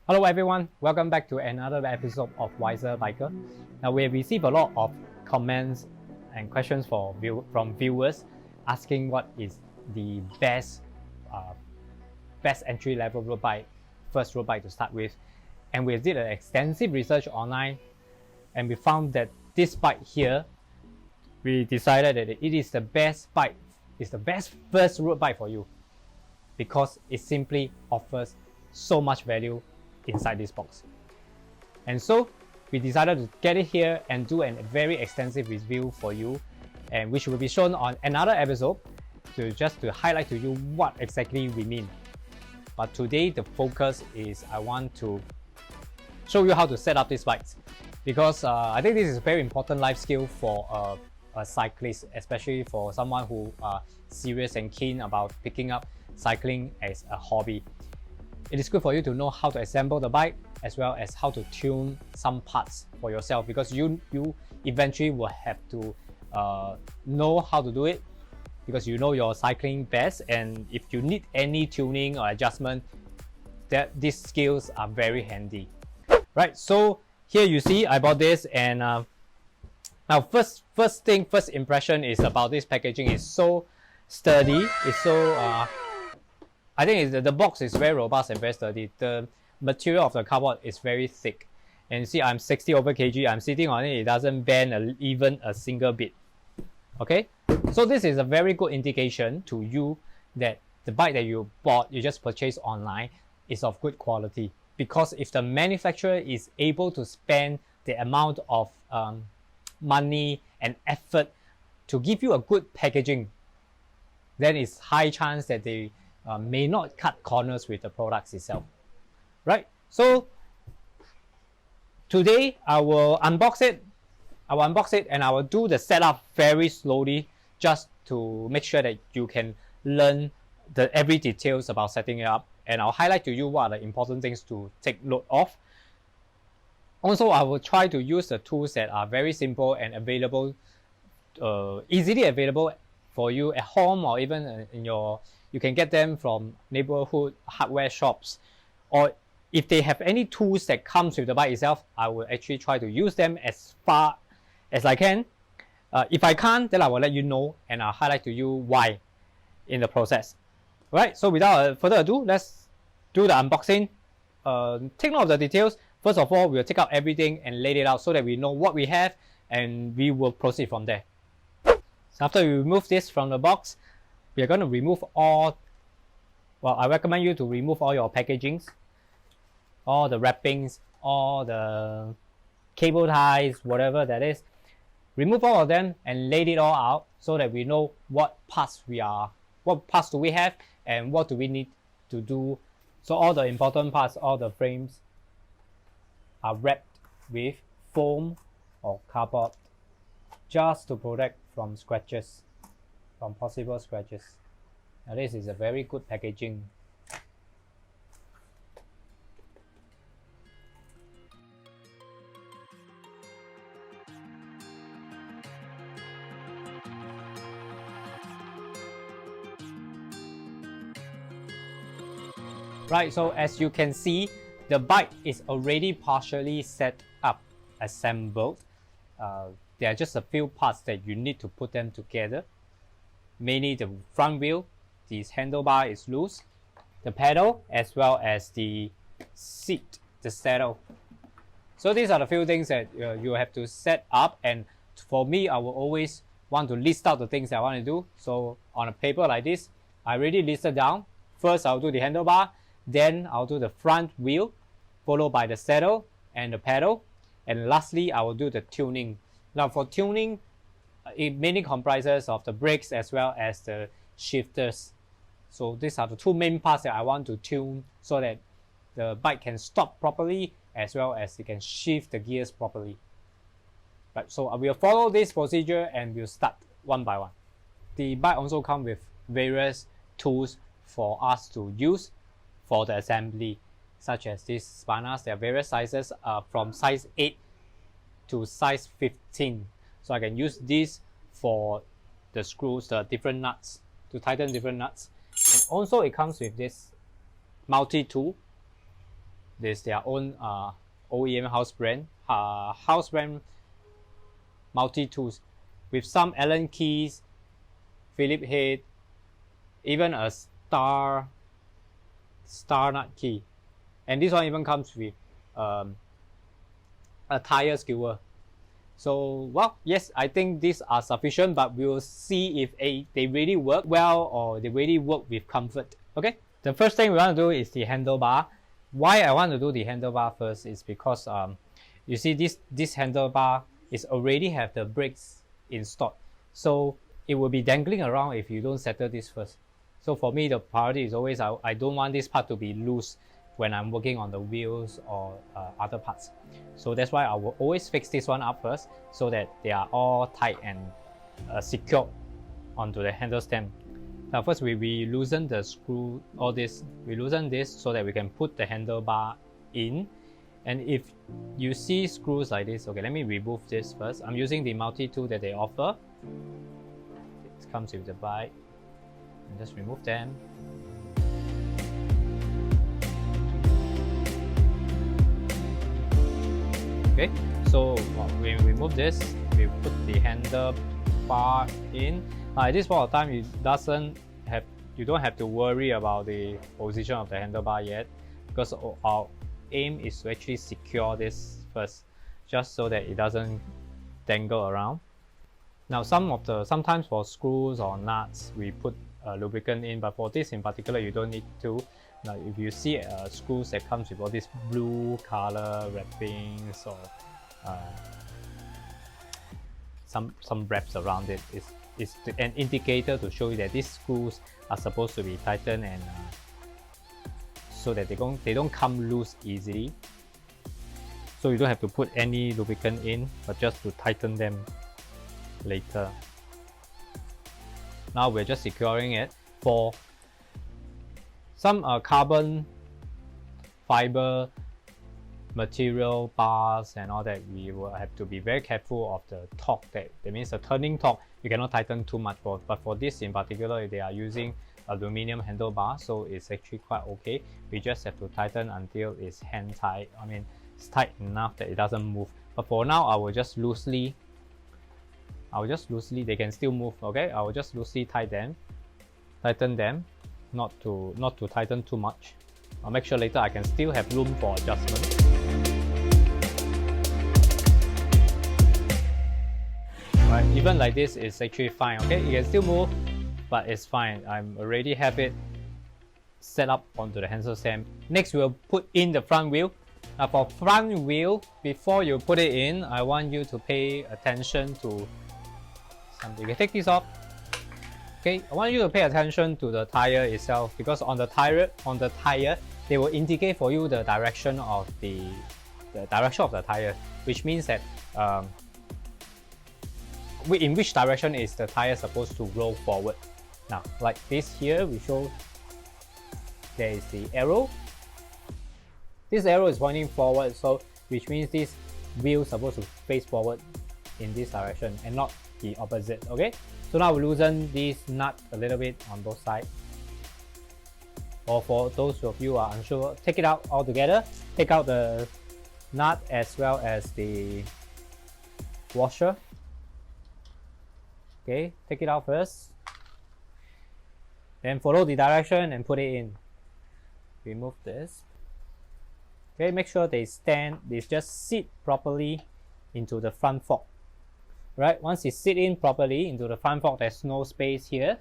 Hello everyone, welcome back to another episode of Wiser Biker. Now we have received a lot of comments and questions from viewers asking what is the best entry level road bike, first road bike to start with. And we did an extensive research online and we found that this bike here, we decided that it is the best bike, it's the best first road bike for you because it simply offers so much value inside this box. And so we decided to get it here and do a very extensive review for you, and which will be shown on another episode to highlight to you what exactly we mean. But today the focus is I want to show you how to set up these bikes, because I think this is a very important life skill for a cyclist, especially for someone who are serious and keen about picking up cycling as a hobby. It is good for you to know how to assemble the bike as well as how to tune some parts for yourself, because you eventually will have to know how to do it, because you know your cycling best, and if you need any tuning or adjustment, these skills are very handy. Right, so here you see I bought this, and now first impression is about this packaging. Is so sturdy, it's so I think the box is very robust and very sturdy. The material of the cardboard is very thick. And you see I'm 60 over kg, I'm sitting on it, it doesn't bend even a single bit. Okay, so this is a very good indication to you that the bike that you bought, you just purchased online, is of good quality. Because if the manufacturer is able to spend the amount of money and effort to give you a good packaging, then it's high chance that they may not cut corners with the products itself, right? So today I will unbox it. And I will do the setup very slowly, just to make sure that you can learn every details about setting it up. And I'll highlight to you what are the important things to take note of. Also, I will try to use the tools that are very simple and available, easily available for you at home, or even you can get them from neighborhood hardware shops, or if they have any tools that comes with the bike itself, I will actually try to use them as far as I can. If I can't, then I will let you know, and I'll highlight to you why in the process. Right, so without further ado, let's do the unboxing. Take note of the details. First of all, we'll take out everything and lay it out so that we know what we have, and we will proceed from there. So after we remove this from the box, we are going to remove all, well, I recommend you to remove all your packagings, all the wrappings, all the cable ties, whatever that is. Remove all of them and lay it all out so that we know what parts do we have and what do we need to do. So all the important parts, all the frames are wrapped with foam or cardboard, just to protect from scratches, from possible scratches. Now this is a very good packaging. Right, so as you can see, the bike is already partially set up, assembled. There are just a few parts that you need to put them together. Mainly the front wheel, this handlebar is loose, the pedal, as well as the seat, the saddle. So these are the few things that you have to set up, and for me, I will always want to list out the things that I want to do. So on a paper like this, I already listed down. First, I'll do the handlebar, then I'll do the front wheel, followed by the saddle and the pedal, and lastly, I will do the tuning. Now for tuning, it mainly comprises of the brakes as well as the shifters. So these are the two main parts that I want to tune so that the bike can stop properly as well as it can shift the gears properly. Right, so I will follow this procedure and we'll start one by one. The bike also comes with various tools for us to use for the assembly, such as these spanners. There are various sizes from size 8 to size 15. So I can use this for the screws, the different nuts, to tighten different nuts. And also it comes with this multi-tool There's their own OEM house brand multi-tools with some Allen keys, Phillips head, even a star nut key, and this one even comes with a tire skewer. So, well, yes, I think these are sufficient, but we'll see if they really work well or they really work with comfort. Okay, the first thing we want to do is the handlebar. Why I want to do the handlebar first is because you see this handlebar is already have the brakes installed, so it will be dangling around if you don't settle this first. So for me, the priority is always I don't want this part to be loose when I'm working on the wheels or other parts. So that's why I will always fix this one up first so that they are all tight and secured onto the handle stem. Now first we loosen the screw, all this, we loosen this so that we can put the handlebar in. And if you see screws like this, okay, let me remove this first. I'm using the multi-tool that they offer. It comes with the bike. And just remove them. Okay, so we remove this, we put the handlebar in. At this point of time, you don't have to worry about the position of the handlebar yet, because our aim is to actually secure this first, just so that it doesn't dangle around. Now sometimes for screws or nuts we put lubricant in, but for this in particular you don't need to. Now if you see screws that comes with all these blue color wrappings or some wraps around it, is an indicator to show you that these screws are supposed to be tightened and so that they don't come loose easily. So you don't have to put any lubricant in, but just to tighten them later. Now we're just securing it. For some carbon fiber material bars and all that, we will have to be very careful of the torque. That means the turning torque you cannot tighten too much for. But for this in particular, they are using aluminum handlebar, so it's actually quite okay. We just have to tighten until it's hand tight. I mean, it's tight enough that it doesn't move. But for now, I will just loosely, they can still move, okay? I will just loosely tighten them, not to tighten too much. I'll make sure later I can still have room for adjustment. Right, even like this is actually fine, okay? You can still move, but it's fine. I'm already have it set up onto the handle stem. Next, we'll put in the front wheel. Now for front wheel, before you put it in, I want you to pay attention to something. You can take this off. Okay, I want you to pay attention to the tire itself, because on the tire, they will indicate for you the direction of the tire, which means that in which direction is the tire supposed to roll forward. Now, like this here, we show there is the arrow. This arrow is pointing forward, so which means this wheel is supposed to face forward in this direction and not the opposite. Okay, so now we loosen this nut a little bit on both sides. Or for those of you who are unsure, take it out altogether. Take out the nut as well as the washer. Okay, take it out first. Then follow the direction and put it in. Remove this. Okay, make sure they just sit properly into the front fork. Right, once it sit in properly into the front fork, there's no space here.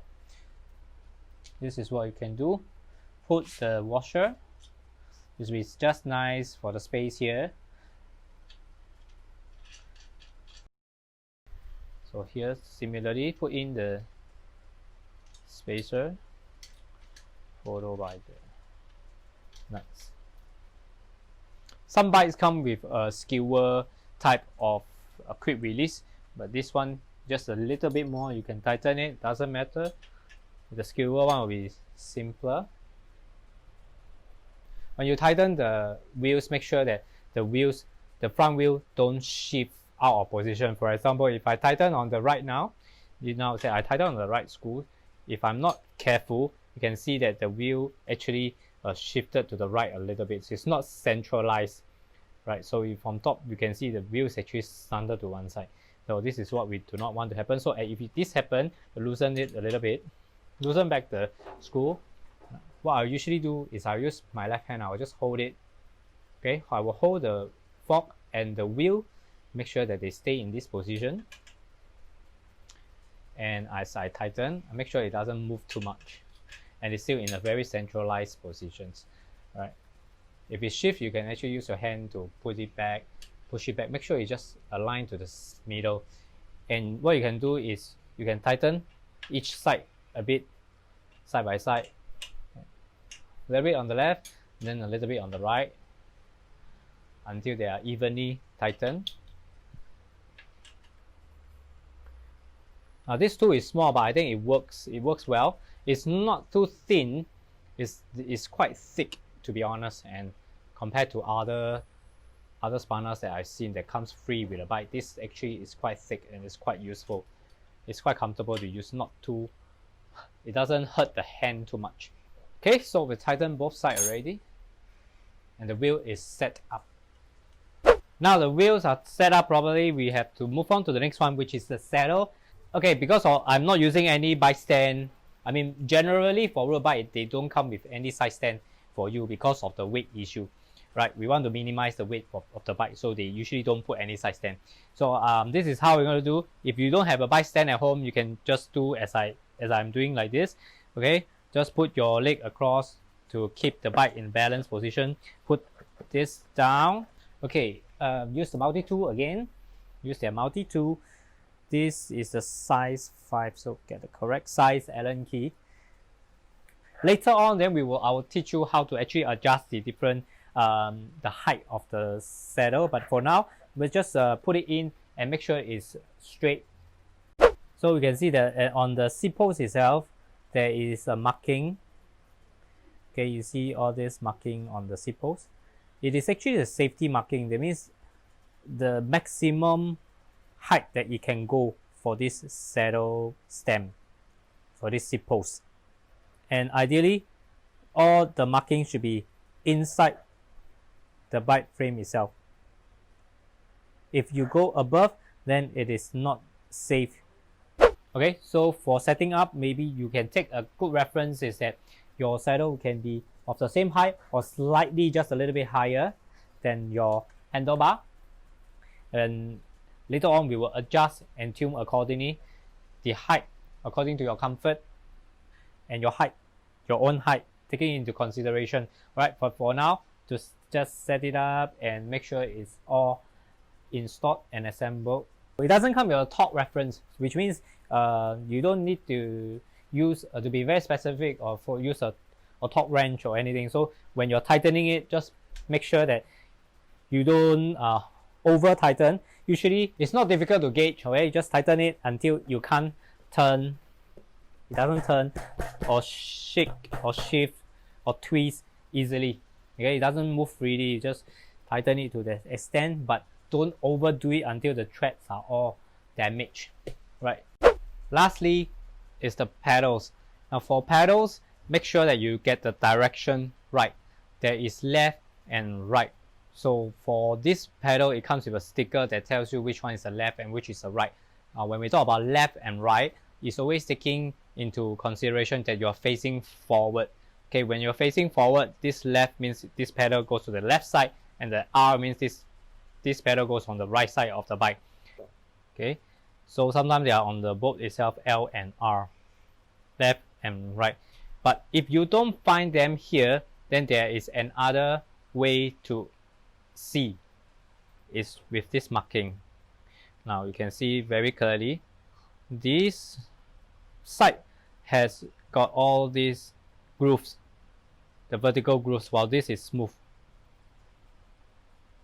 This is what you can do. Put the washer. This is just nice for the space here. So here, similarly, put in the spacer, followed by the nuts. Some bikes come with a skewer type of a quick release, but this one just a little bit more. You can tighten it, doesn't matter. The skewer one will be simpler. When you tighten the wheels, make sure that the front wheel don't shift out of position. For example, if I tighten on the right now, I tighten on the right screw. If I'm not careful, you can see that the wheel actually shifted to the right a little bit. So it's not centralized, right? So if from top you can see the wheel is actually slanted to one side. So this is what we do not want to happen. So if this happen, loosen it a little bit, loosen back the screw. What I usually do is I use my left hand. I will just hold it. Okay, I will hold the fork and the wheel, make sure that they stay in this position. And as I tighten, I make sure it doesn't move too much, and it's still in a very centralized positions, right? If it shifts, you can actually use your hand to put it back, push it back. Make sure it just align to the middle. And what you can do is you can tighten each side a bit, side by side. A little bit on the left, then a little bit on the right, until they are evenly tightened. Now this tool is small, but I think it works. It works well. It's not too thin. It's quite thick, to be honest. And compared to other spanners that I've seen that comes free with a bike, this actually is quite thick and it's quite useful. It's quite comfortable to use. It doesn't hurt the hand too much. Okay, so we tightened both sides already, and the wheel is set up. Now the wheels are set up properly, we have to move on to the next one, which is the saddle. Okay, because I'm not using any bike stand. I mean, generally for road bike, they don't come with any side stand for you because of the weight issue, right? We want to minimize the weight of the bike, so they usually don't put any side stand. So this is how we're going to do. If you don't have a bike stand at home, you can just do as I'm doing like this. Okay, just put your leg across to keep the bike in balanced position. Put this down. Okay, use the multi-tool again. Use the multi-tool. This is the size 5, so get the correct size Allen key. Later on, then I will teach you how to actually adjust the different the height of the saddle. But for now, we'll just put it in and make sure it's straight. So we can see that on the seat post itself, there is a marking. Okay, you see all this marking on the seat post. It is actually a safety marking. That means the maximum height that it can go for this saddle stem, for this seat post. And ideally, all the marking should be inside the bike frame itself. If you go above, then it is not safe. Okay, so for setting up, maybe you can take a good reference is that your saddle can be of the same height or slightly just a little bit higher than your handlebar. And later on, we will adjust and tune accordingly the height according to your comfort and your height, your own height, taking into consideration. Right, but for now, just set it up and make sure it's all installed and assembled. It doesn't come with a torque reference, which means you don't need to use to be very specific or use a torque wrench or anything. So when you're tightening it, just make sure that you don't over tighten. Usually it's not difficult to gauge. Okay, just tighten it until you can't turn. It doesn't turn or shake or shift or twist easily. Okay, it doesn't move freely. Just tighten it to the extent, but don't overdo it until the threads are all damaged. Right. Lastly is the pedals. Now for pedals, make sure that you get the direction right. There is left and right. So for this pedal, it comes with a sticker that tells you which one is the left and which is the right. When we talk about left and right, it's always taking into consideration that you're facing forward. Okay, when you're facing forward, this left means this pedal goes to the left side, and the R means this pedal goes on the right side of the bike. Okay, so sometimes they are on the boat itself, L and R, left and right. But if you don't find them here, then there is another way to see, is with this marking. Now you can see very clearly, this side has got all these grooves, the vertical grooves, while this is smooth.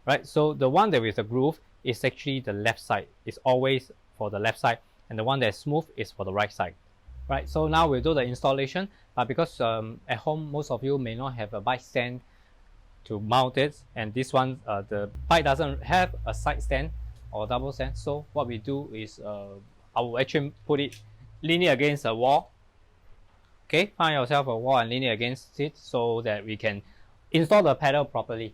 Right, so the one that with the groove is actually the left side. It's always for the left side, and the one that's smooth is for the right side. Right, so now we'll do the installation, but because at home most of you may not have a bike stand to mount it, and this one the bike doesn't have a side stand or double stand. So what we do is I will actually put it leaning against the wall. Okay, find yourself a wall and lean it against it so that we can install the pedal properly.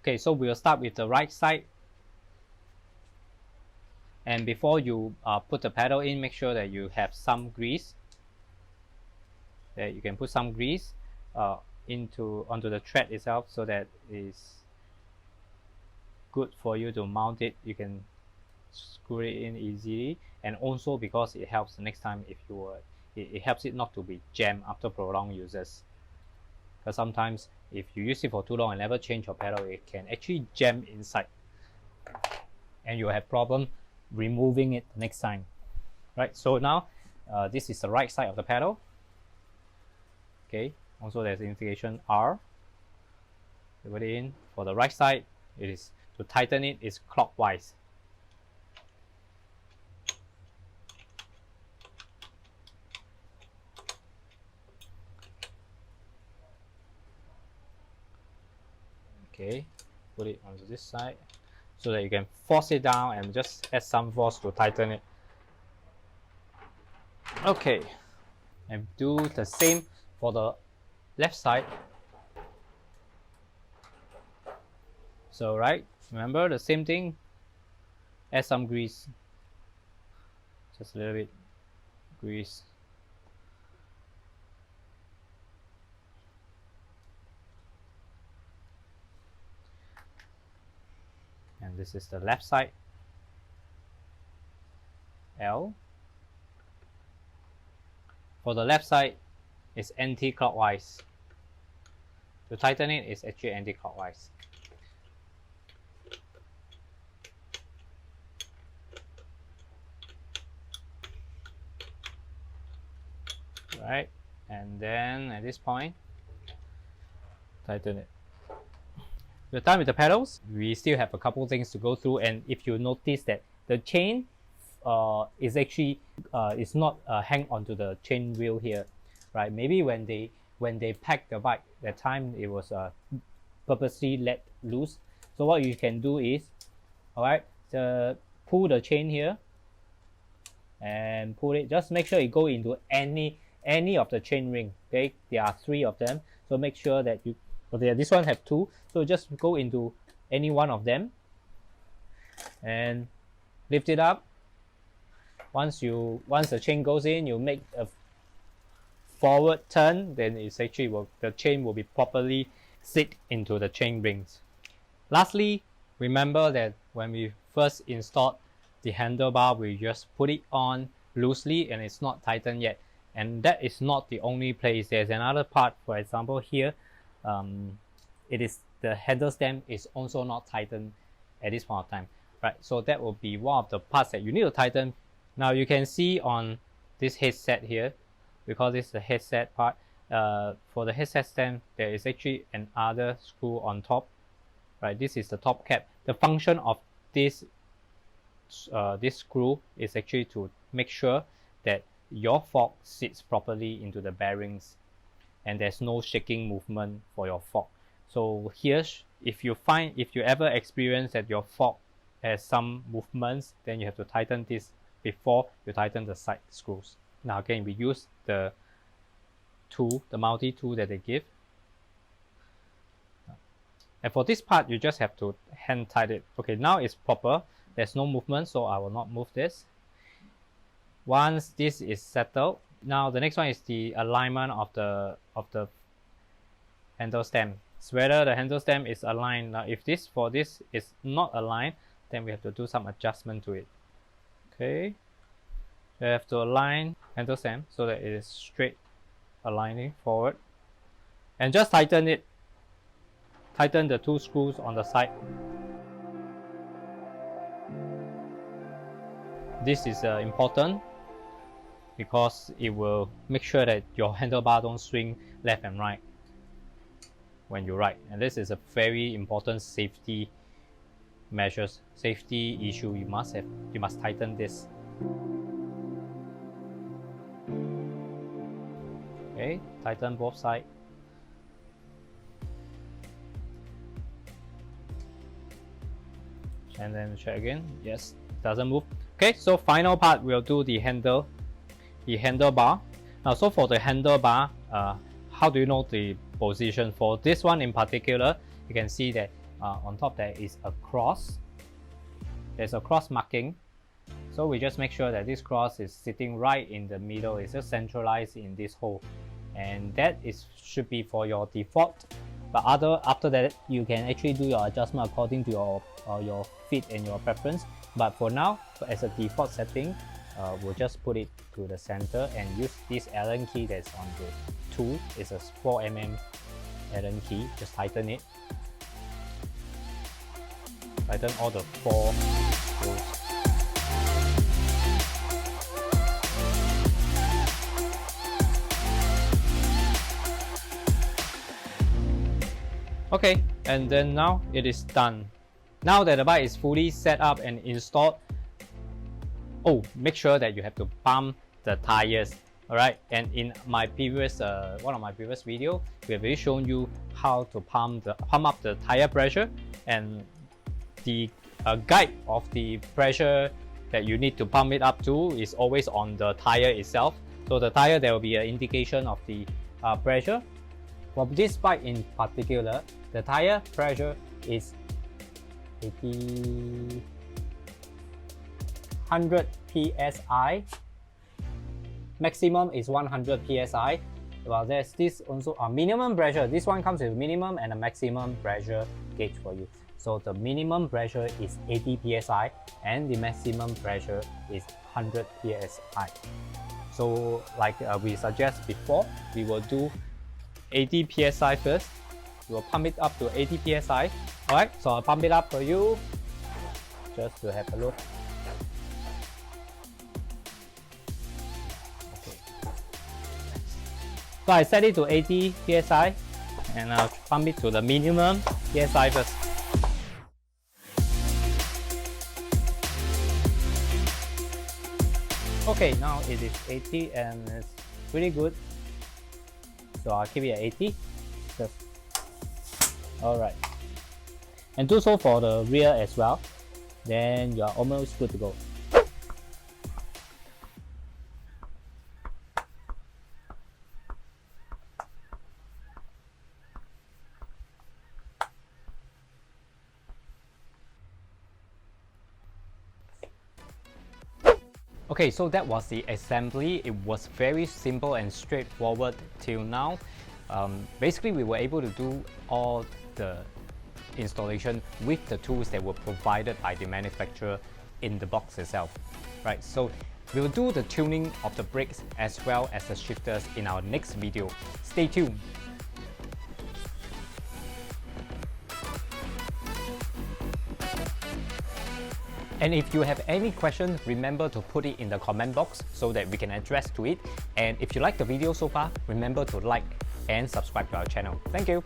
Okay, so we'll start with the right side. And before you put the pedal in, make sure that you have some grease. That you can put some grease onto the thread itself so that it's good for you to mount it. You can screw it in easily, and also because it helps next time if you it helps it not to be jammed after prolonged uses. Because sometimes if you use it for too long and never change your pedal, it can actually jam inside, and you have problem removing it next time. Right. So now this is the right side of the pedal. Okay. Also, there's indication R. Put it in. For the right side, it is to tighten it is clockwise. Okay, put it onto this side so that you can force it down and just add some force to tighten it. Okay, and do the same for the left side. So right, remember the same thing, add some grease, just a little bit grease. And this is the left side, L. For the left side, it's anti-clockwise. To tighten it, it's actually anti-clockwise. Right, and then at this point, tighten it. We're done with the pedals. We still have a couple things to go through, and if you notice that the chain is actually is not hang onto the chain wheel here, right? Maybe when they packed the bike, that time it was purposely let loose. So what you can do is, all right, pull the chain here and pull it. Just make sure it go into any of the chain ring. Okay, there are 3 of them, so make sure that you. Okay, this one have 2, so just go into any one of them and lift it up. Once the chain goes in, you make a forward turn, then it's actually the chain will be properly sit into the chain rings. Lastly, remember that when we first installed the handlebar, we just put it on loosely and it's not tightened yet. And that is not the only place. There's another part, for example here. It is the handle stem is also not tightened at this point of time, right? So that will be one of the parts that you need to tighten. Now you can see on this headset here, because this is the headset part. For the headset stem, there is actually another screw on top, right? This is the top cap. The function of this screw is actually to make sure that your fork sits properly into the bearings and there's no shaking movement for your fork. So here, if you ever experience that your fork has some movements, then you have to tighten this before you tighten the side screws. Now again, we use the tool, the multi-tool that they give. And for this part, you just have to hand tight it. Okay, now it's proper. There's no movement, so I will not move this. Once this is settled, now the next one is the alignment of the handle stem. So whether the handle stem is aligned. Now if this is not aligned, then we have to do some adjustment to it. Okay, we have to align handle stem so that it is straight, aligning forward, and just tighten it. Tighten the 2 screws on the side. This is important because it will make sure that your handlebar don't swing left and right when you ride, and this is a very important safety measures, safety issue. You must tighten this. Okay, tighten both sides. And then check again. Yes, doesn't move. Okay, so final part we'll do the handlebar. Now, so for the handlebar, how do you know the position? For this one in particular, you can see that on top there is a cross. There's a cross marking. So we just make sure that this cross is sitting right in the middle. It's just centralized in this hole. And that should be for your default. But after that, you can actually do your adjustment according to your fit and your preference. But for now, as a default setting, we'll just put it to the center and use this Allen key that's on the tool. It's a 4mm Allen key. Just tighten it. Tighten all the 4 screws. Okay, and then now it is done. Now that the bike is fully set up and installed, make sure that you have to pump the tires. Alright, and in my previous one of my previous videos, we have already shown you how to pump up the tire pressure, and the guide of the pressure that you need to pump it up to is always on the tire itself. So the tire, there will be an indication of the pressure. For this bike in particular, the tire pressure is 100 psi. Maximum is 100 psi. Well, there's this also a minimum pressure. This one comes with minimum and a maximum pressure gauge for you. So the minimum pressure is 80 psi and the maximum pressure is 100 psi. So like we suggest before, we will do 80 psi first. We will pump it up to 80 psi. Alright, so I'll pump it up for you just to have a look. Okay. So I set it to 80 psi and I'll pump it to the minimum psi first. Okay, now it is 80 and it's pretty good. So I'll keep it at 80. Just alright. And do so for the rear as well. Then you're almost good to go. Okay, so that was the assembly. It was very simple and straightforward till now. Basically, we were able to do all the installation with the tools that were provided by the manufacturer in the box itself. Right, so we'll do the tuning of the brakes as well as the shifters in our next video. Stay tuned. And if you have any questions, remember to put it in the comment box so that we can address to it. And if you like the video so far, remember to like and subscribe to our channel. Thank you.